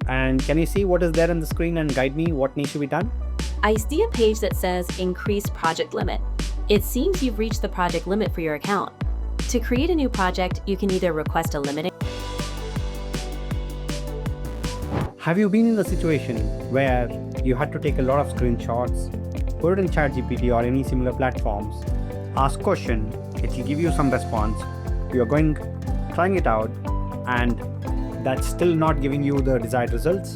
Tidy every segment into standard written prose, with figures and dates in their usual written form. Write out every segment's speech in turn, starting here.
And can you see what is there on the screen and guide me what needs to be done? I see a page that says increase project limit. It seems you've reached the project limit for your account. To create a new project, you can either request a limit. Have you been in the situation where you had to take a lot of screenshots, put it in ChatGPT or any similar platforms, ask question, it will give you some response, you're trying it out, and that's still not giving you the desired results?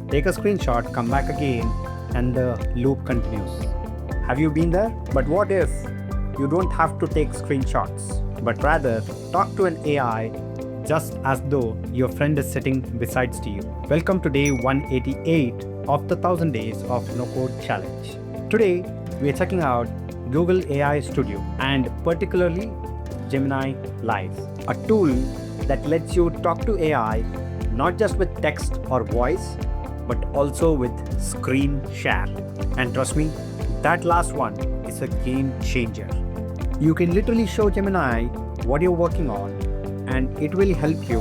Take a screenshot, come back again, and the loop continues. Have you been there? But what if you don't have to take screenshots, but rather talk to an AI just as though your friend is sitting besides to you? Welcome to day 188 of the 1000 Days of No Code Challenge. Today, we are checking out Google AI Studio and particularly Gemini Live, a tool that lets you talk to AI not just with text or voice, but also with screen share. And trust me, that last one is a game changer. You can literally show Gemini what you're working on, and it will help you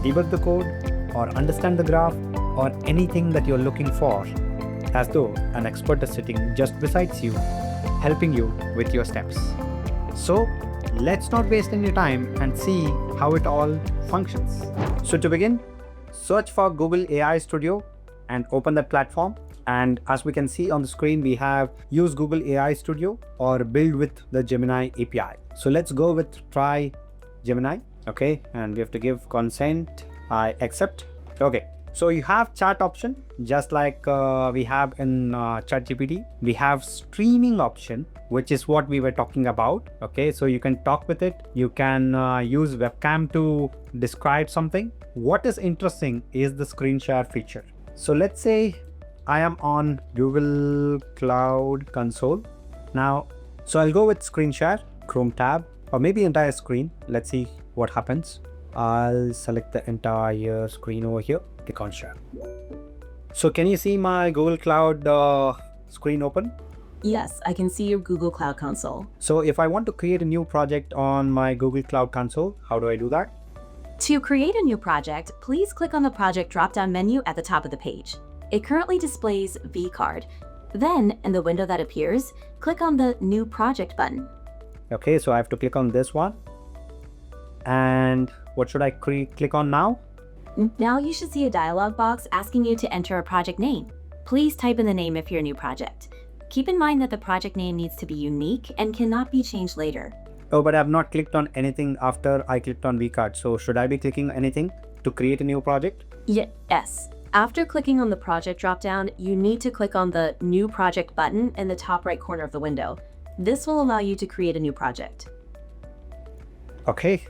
debug the code or understand the graph or anything that you're looking for, as though an expert is sitting just besides you, helping you with your steps. So let's not waste any time and see how it all functions. So to begin, search for Google AI Studio and open that platform. And as we can see on the screen, we have use Google AI Studio or build with the Gemini API. So let's go with try Gemini. Okay, and we have to give consent. I accept. Okay, so you have chat option just like we have in ChatGPT. We have streaming option, which is what we were talking about. Okay, so you can talk with it. You can use webcam to describe something. What is interesting is the screen share feature. So let's say I am on Google Cloud Console now. So I'll go with screen share, Chrome tab, or maybe entire screen. Let's see what happens. I'll select the entire screen over here, click on share. So can you see my Google Cloud screen open? Yes, I can see your Google Cloud Console. So if I want to create a new project on my Google Cloud Console, how do I do that? To create a new project, please click on the project drop-down menu at the top of the page. It currently displays vCard. Then, in the window that appears, click on the New Project button. Okay, so I have to click on this one. And what should I click on now? Now you should see a dialog box asking you to enter a project name. Please type in the name of your new project. Keep in mind that the project name needs to be unique and cannot be changed later. Oh, but I have not clicked on anything after I clicked on vCard. So should I be clicking anything to create a new project? Yes. After clicking on the project dropdown, you need to click on the New Project button in the top right corner of the window. This will allow you to create a new project. Okay.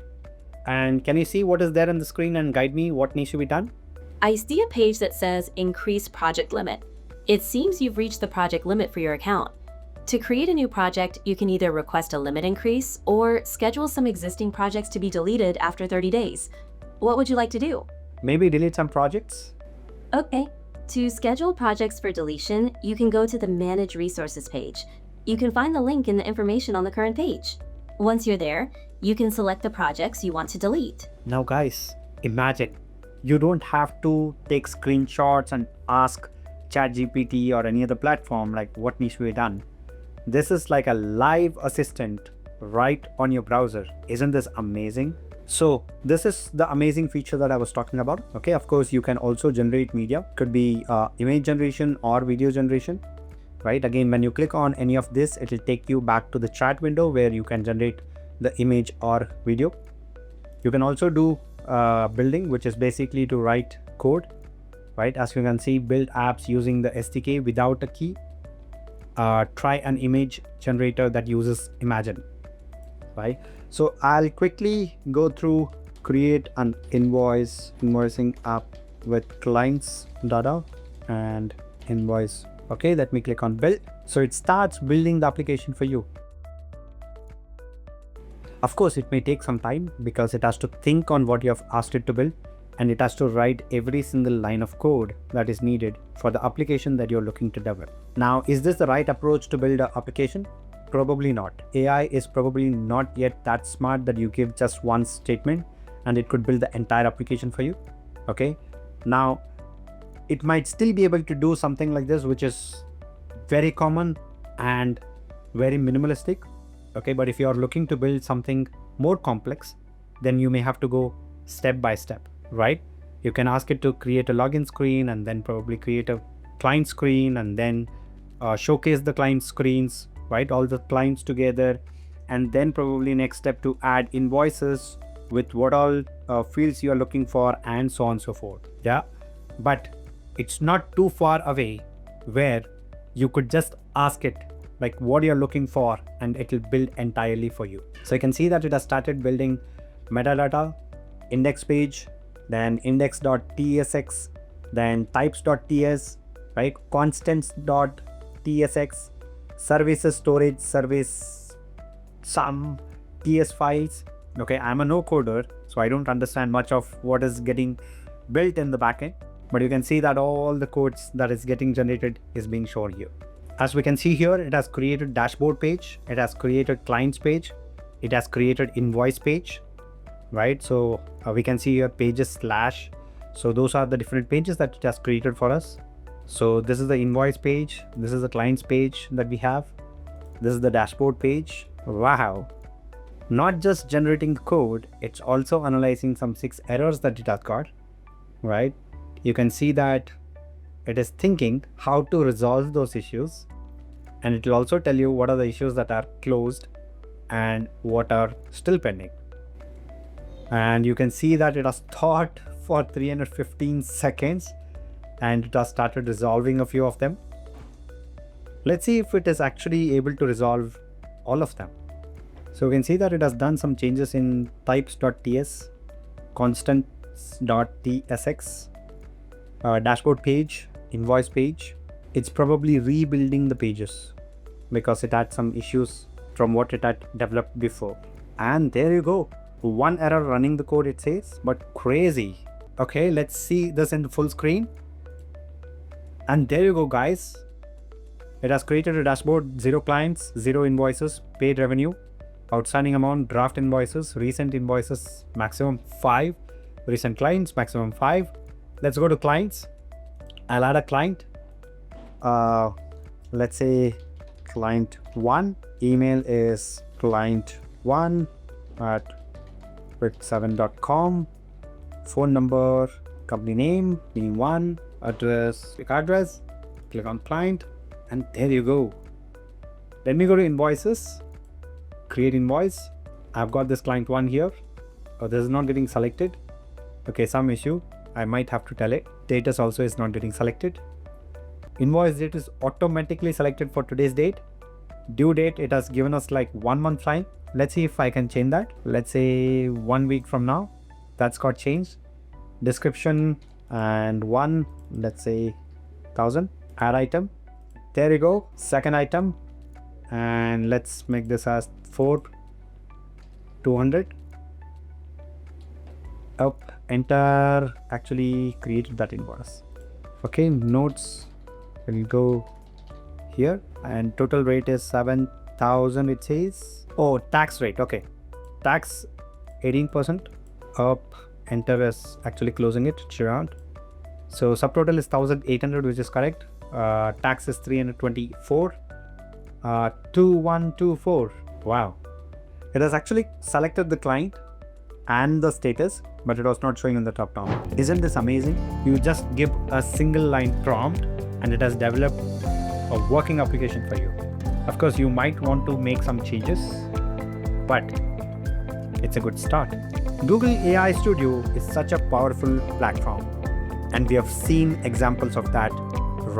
And can you see what is there on the screen and guide me what needs to be done? I see a page that says increase project limit. It seems you've reached the project limit for your account. To create a new project, you can either request a limit increase or schedule some existing projects to be deleted after 30 days. What would you like to do? Maybe delete some projects. Okay. To schedule projects for deletion, you can go to the Manage Resources page. You can find the link in the information on the current page. Once you're there, you can select the projects you want to delete. Now guys, imagine you don't have to take screenshots and ask ChatGPT or any other platform like what needs to be done. This is like a live assistant right on your browser. Isn't this amazing? So this is the amazing feature that I was talking about. Okay, of course you can also generate media. Could be image generation or video generation, right? Again, when you click on any of this, it will take you back to the chat window where you can generate the image or video. You can also do building, which is basically to write code, right? As you can see, build apps using the SDK without a key. Try an image generator that uses Imagine, right? So I'll quickly go through create an invoicing app with clients data and invoice. Okay, let me click on build. So it starts building the application for you. Of course, it may take some time because it has to think on what you have asked it to build, and it has to write every single line of code that is needed for the application that you're looking to develop. Now, is this the right approach to build an application? Probably not. AI is probably not yet that smart that you give just one statement and it could build the entire application for you. Okay. Now, it might still be able to do something like this, which is very common and very minimalistic. Okay, but if you are looking to build something more complex, then you may have to go step by step, right? You can ask it to create a login screen and then probably create a client screen and then showcase the client screens, right? All the clients together, and then probably next step to add invoices with what all fields you are looking for and so on and so forth. Yeah, but it's not too far away where you could just ask it like what you're looking for and it will build entirely for you. So you can see that it has started building metadata, index page, then index.tsx, then types.ts, right? constants.tsx, services storage, service some ts files. Okay, I'm a no coder, so I don't understand much of what is getting built in the backend, but you can see that all the codes that is getting generated is being shown here. As we can see here, it has created dashboard page, it has created clients page, it has created invoice page, right? So we can see here pages slash. So those are the different pages that it has created for us. So this is the invoice page, this is the clients page that we have, this is the dashboard page. Wow. Not just generating code, it's also analyzing some 6 errors that it has got, right? You can see that it is thinking how to resolve those issues, and it will also tell you what are the issues that are closed and what are still pending. And you can see that it has thought for 315 seconds and it has started resolving a few of them. Let's see if it is actually able to resolve all of them. So we can see that it has done some changes in types.ts, constants.tsx, dashboard page, invoice page. It's probably rebuilding the pages because it had some issues from what it had developed before. And there you go. One error running the code, it says, but crazy. Okay, let's see this in full screen. And there you go, guys. It has created a dashboard, 0 clients, 0 invoices, paid revenue, outstanding amount, draft invoices, recent invoices, maximum 5, recent clients, maximum 5. Let's go to clients. I'll add a client. Let's say client 1. Email is client1@quick7.com. Phone number, company name, being 1, address, click address, click on client, and there you go. Let me go to invoices, create invoice. I've got this client 1 here. Oh, this is not getting selected. Okay, some issue. I might have to tell it. Status also is not getting selected. Invoice date is automatically selected for today's date. Due date, it has given us like 1 month time. Let's see if I can change that. Let's say 1 week from now. That's got changed. Description and 1, let's say 1000. Add item. There you go. Second item. And let's make this as 4,200. Up, enter, actually created that invoice. Okay, notes will go here, and total rate is 7,000, it says. Oh, tax rate, okay. Tax 18%. Up, enter is actually closing it, around. So subtotal is 1,800, which is correct. Tax is 324. 2124. Wow. It has actually selected the client and the status, but it was not showing on the top down. Isn't this amazing? You just give a single line prompt and it has developed a working application for you. Of course, you might want to make some changes, but it's a good start. Google AI Studio is such a powerful platform, and we have seen examples of that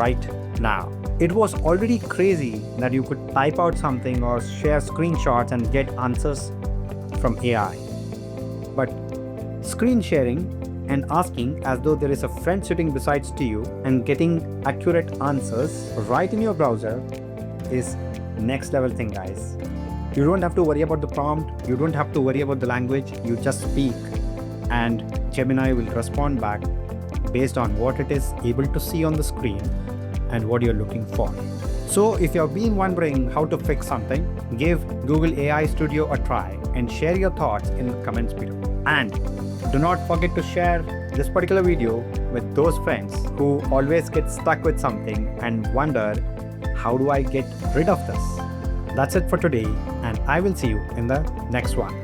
right now. It was already crazy that you could type out something or share screenshots and get answers from AI. But screen sharing and asking as though there is a friend sitting beside to you and getting accurate answers right in your browser is next level thing, guys. You don't have to worry about the prompt, you don't have to worry about the language, you just speak and Gemini will respond back based on what it is able to see on the screen and what you're looking for. So if you've been wondering how to fix something, give Google AI Studio a try and share your thoughts in the comments below. And do not forget to share this particular video with those friends who always get stuck with something and wonder, how do I get rid of this? That's it for today, and I will see you in the next one.